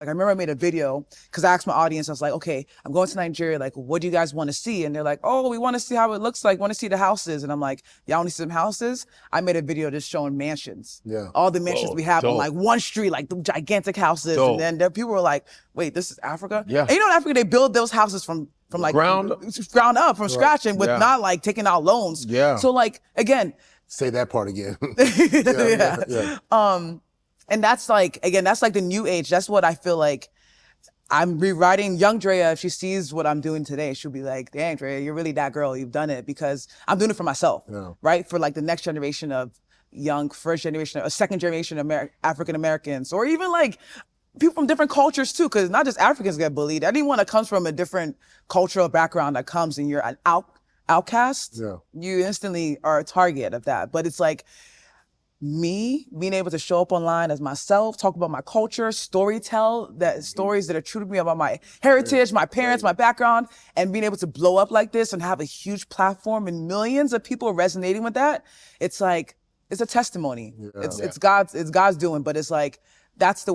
Like I remember I made a video because I asked my audience, I was like, okay, I'm going to Nigeria. Like, what do you guys want to see? And they're like, oh, we want to see how it looks like, want to see the houses. And I'm like, y'all want to see some houses? I made a video just showing mansions. Yeah. All the mansions we have on dope. like one street, like the gigantic houses. Dope. And then there people were like, wait, this is Africa? Yeah. And you know in Africa, they build those houses from like Ground up, from scratch and with not like taking out loans. Yeah. So like, again. Say that part again. And that's like, again, that's like the new age. That's what I feel like I'm rewriting young Drea. If she sees what I'm doing today, she'll be like, dang, Drea, you're really that girl. You've done it, because I'm doing it for myself, right? For like the next generation of young, first generation, or second generation African Americans, or even like people from different cultures too, because not just Africans get bullied. Anyone that comes from a different cultural background that comes and you're an outcast, you instantly are a target of that. But it's like, me being able to show up online as myself, talk about my culture, stories that are true to me about my heritage, my parents, my background, and being able to blow up like this and have a huge platform and millions of people resonating with that. It's like, it's a testimony. It's God's doing, but it's like, that's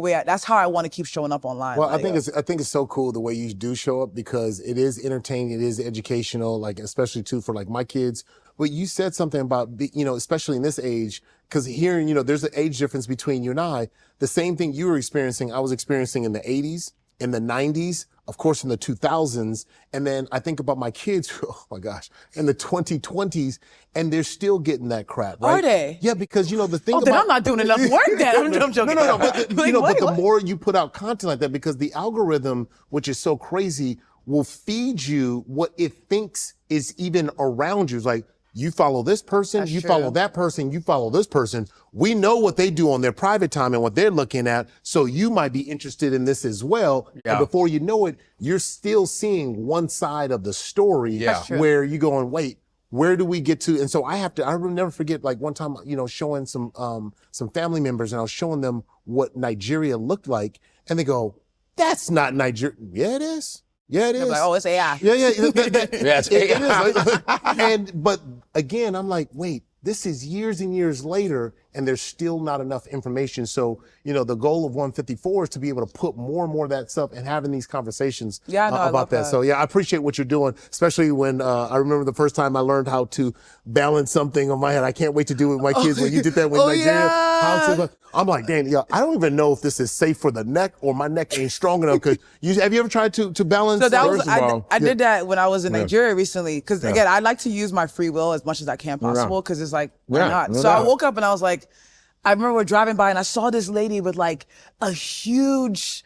how I want to keep showing up online. Well, like, I think it's so cool the way you do show up, because it is entertaining, it is educational, like especially too for like my kids. But you said something about, especially in this age, because hearing, there's an age difference between you and I. The same thing you were experiencing, I was experiencing in the 80s, in the 90s, of course in the 2000s. And then I think about my kids, oh my gosh, in the 2020s, and they're still getting that crap, right? Are they? Yeah, because the thing then I'm not doing enough work then. I'm joking. No, but, but the more you put out content like that, because the algorithm, which is so crazy, will feed you what it thinks is even around you. It's like, you follow this person, follow that person, you follow this person. We know what they do on their private time and what they're looking at, so you might be interested in this as well. Yeah. And before you know it, you're still seeing one side of the story where you're going, wait, where do we get to? And so I will never forget, like one time, showing some family members, and I was showing them what Nigeria looked like, and they go, that's not Nigeria. Yeah, it is. Yeah, it is. Like, oh, it's AI. Yeah. It's AI. But again, I'm like, wait, this is years and years later, and there's still not enough information. So, the goal of 154 is to be able to put more and more of that stuff and having these conversations about that. So yeah, I appreciate what you're doing, especially when I remember the first time I learned how to balance something on my head. I can't wait to do it with my kids when you did that with Nigeria. I'm like, Dan, I don't even know if this is safe for the neck, or my neck ain't strong enough. Cause have you ever tried to balance? So that was, I did that when I was in Nigeria recently. Cause again, I like to use my free will as much as I can possible. Cause it's like, why not? So I woke up and I was like, I remember we're driving by and I saw this lady with like a huge